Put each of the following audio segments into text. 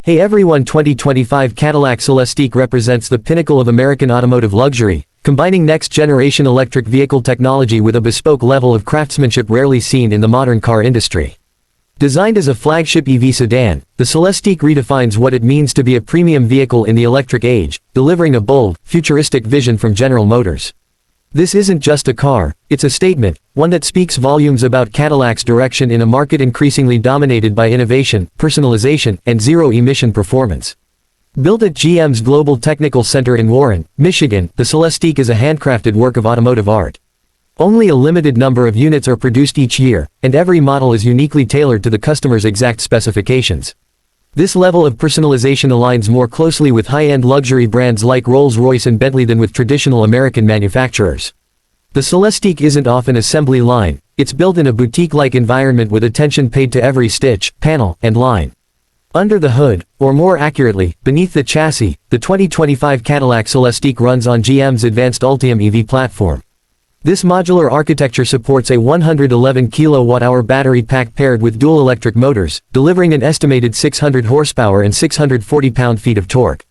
Hey everyone, 2025 Cadillac Celestiq represents the pinnacle of American automotive luxury, combining next-generation electric vehicle technology with a bespoke level of craftsmanship rarely seen in the modern car industry. Designed as a flagship EV sedan, the Celestiq redefines what it means to be a premium vehicle in the electric age, delivering a bold, futuristic vision from General Motors. This isn't just a car, it's a statement, one that speaks volumes about Cadillac's direction in a market increasingly dominated by innovation, personalization, and zero-emission performance. Built at GM's Global Technical Center in Warren, Michigan, the Celestiq is a handcrafted work of automotive art. Only a limited number of units are produced each year, and every model is uniquely tailored to the customer's exact specifications. This level of personalization aligns more closely with high-end luxury brands like Rolls-Royce and Bentley than with traditional American manufacturers. The Celestiq isn't off an assembly line, it's built in a boutique-like environment with attention paid to every stitch, panel, and line. Under the hood, or more accurately, beneath the chassis, the 2025 Cadillac Celestiq runs on GM's advanced Ultium EV platform. This modular architecture supports a 111 kWh battery pack paired with dual electric motors, delivering an estimated 600 horsepower and 640 pound-feet of torque.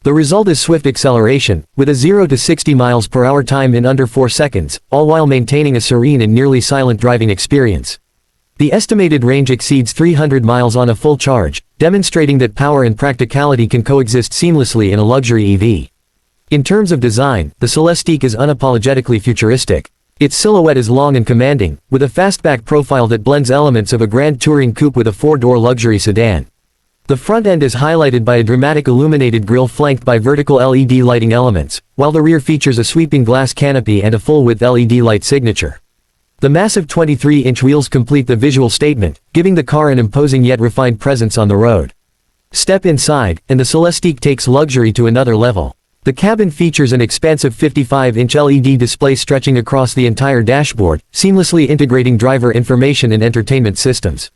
The result is swift acceleration, with a 0 to 60 miles per hour time in under 4 seconds, all while maintaining a serene and nearly silent driving experience. The estimated range exceeds 300 miles on a full charge, demonstrating that power and practicality can coexist seamlessly in a luxury EV. In terms of design, the Celestiq is unapologetically futuristic. Its silhouette is long and commanding, with a fastback profile that blends elements of a grand touring coupe with a four-door luxury sedan. The front end is highlighted by a dramatic illuminated grille flanked by vertical LED lighting elements, while the rear features a sweeping glass canopy and a full-width LED light signature. The massive 23-inch wheels complete the visual statement, giving the car an imposing yet refined presence on the road. Step inside, and the Celestiq takes luxury to another level. The cabin features an expansive 55-inch LED display stretching across the entire dashboard, seamlessly integrating driver information and entertainment systems.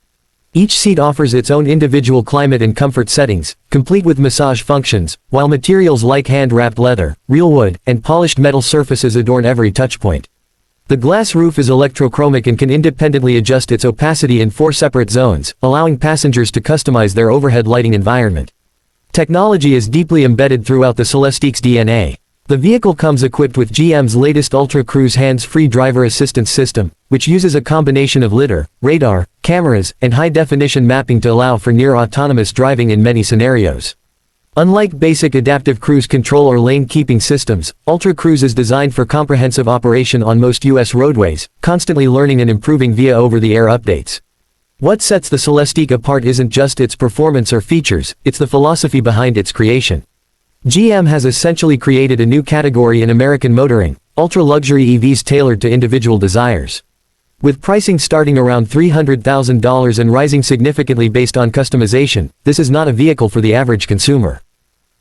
Each seat offers its own individual climate and comfort settings, complete with massage functions, while materials like hand-wrapped leather, real wood, and polished metal surfaces adorn every touchpoint. The glass roof is electrochromic and can independently adjust its opacity in 4 separate zones, allowing passengers to customize their overhead lighting environment. Technology is deeply embedded throughout the Celestiq's DNA. The vehicle comes equipped with GM's latest Ultra Cruise hands-free driver assistance system, which uses a combination of lidar, radar, cameras, and high-definition mapping to allow for near-autonomous driving in many scenarios. Unlike basic adaptive cruise control or lane-keeping systems, Ultra Cruise is designed for comprehensive operation on most U.S. roadways, constantly learning and improving via over-the-air updates. What sets the Celestiq apart isn't just its performance or features, it's the philosophy behind its creation. GM has essentially created a new category in American motoring, ultra-luxury EVs tailored to individual desires. With pricing starting around $300,000 and rising significantly based on customization, this is not a vehicle for the average consumer.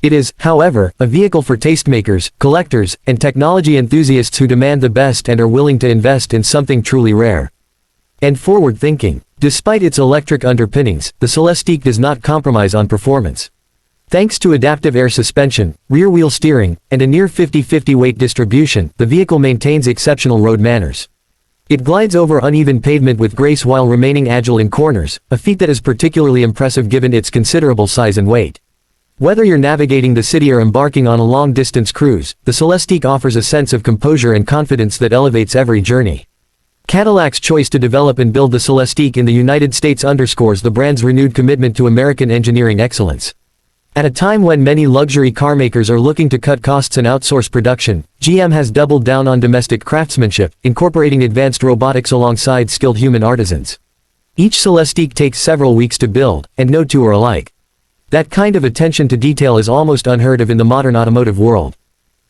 It is, however, a vehicle for tastemakers, collectors, and technology enthusiasts who demand the best and are willing to invest in something truly rare. And forward-thinking. Despite its electric underpinnings, the Celestiq does not compromise on performance. Thanks to adaptive air suspension, rear-wheel steering, and a near 50-50 weight distribution, the vehicle maintains exceptional road manners. It glides over uneven pavement with grace while remaining agile in corners, a feat that is particularly impressive given its considerable size and weight. Whether you're navigating the city or embarking on a long-distance cruise, the Celestiq offers a sense of composure and confidence that elevates every journey. Cadillac's choice to develop and build the Celestiq in the United States underscores the brand's renewed commitment to American engineering excellence. At a time when many luxury carmakers are looking to cut costs and outsource production, GM has doubled down on domestic craftsmanship, incorporating advanced robotics alongside skilled human artisans. Each Celestiq takes several weeks to build, and no two are alike. That kind of attention to detail is almost unheard of in the modern automotive world.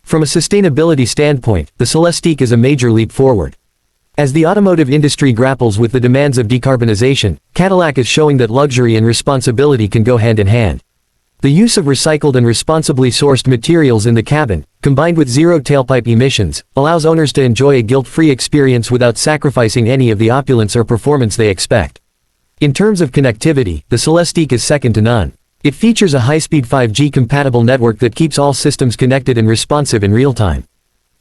From a sustainability standpoint, the Celestiq is a major leap forward. As the automotive industry grapples with the demands of decarbonization, Cadillac is showing that luxury and responsibility can go hand in hand. The use of recycled and responsibly sourced materials in the cabin, combined with zero tailpipe emissions, allows owners to enjoy a guilt-free experience without sacrificing any of the opulence or performance they expect. In terms of connectivity, the Celestiq is second to none. It features a high-speed 5G-compatible network that keeps all systems connected and responsive in real time.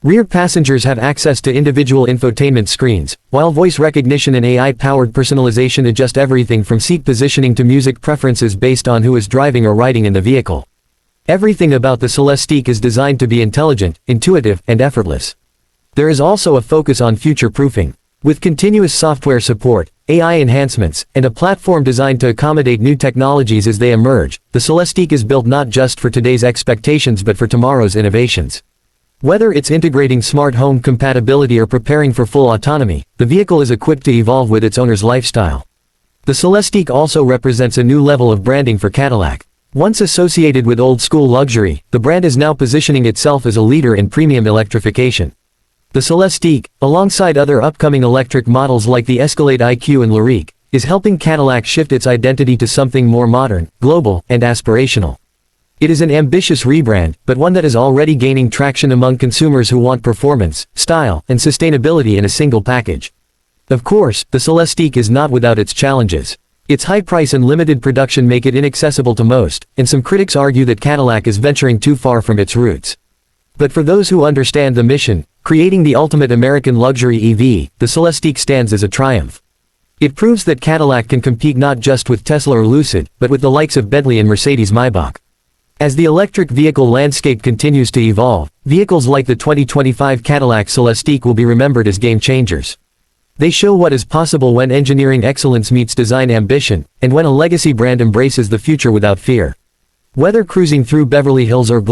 Rear passengers have access to individual infotainment screens, while voice recognition and AI-powered personalization adjust everything from seat positioning to music preferences based on who is driving or riding in the vehicle. Everything about the Celestiq is designed to be intelligent, intuitive, and effortless. There is also a focus on future-proofing. With continuous software support, AI enhancements, and a platform designed to accommodate new technologies as they emerge, the Celestiq is built not just for today's expectations but for tomorrow's innovations. Whether it's integrating smart home compatibility or preparing for full autonomy, the vehicle is equipped to evolve with its owner's lifestyle. The Celestiq also represents a new level of branding for Cadillac. Once associated with old-school luxury, the brand is now positioning itself as a leader in premium electrification. The Celestiq, alongside other upcoming electric models like the Escalade IQ and Lyriq, is helping Cadillac shift its identity to something more modern, global, and aspirational. It is an ambitious rebrand, but one that is already gaining traction among consumers who want performance, style, and sustainability in a single package. Of course, the Celestiq is not without its challenges. Its high price and limited production make it inaccessible to most, and some critics argue that Cadillac is venturing too far from its roots. But for those who understand the mission, creating the ultimate American luxury EV, the Celestiq stands as a triumph. It proves that Cadillac can compete not just with Tesla or Lucid, but with the likes of Bentley and Mercedes-Maybach. As the electric vehicle landscape continues to evolve, vehicles like the 2025 Cadillac Celestiq will be remembered as game changers. They show what is possible when engineering excellence meets design ambition, and when a legacy brand embraces the future without fear. Whether cruising through Beverly Hills or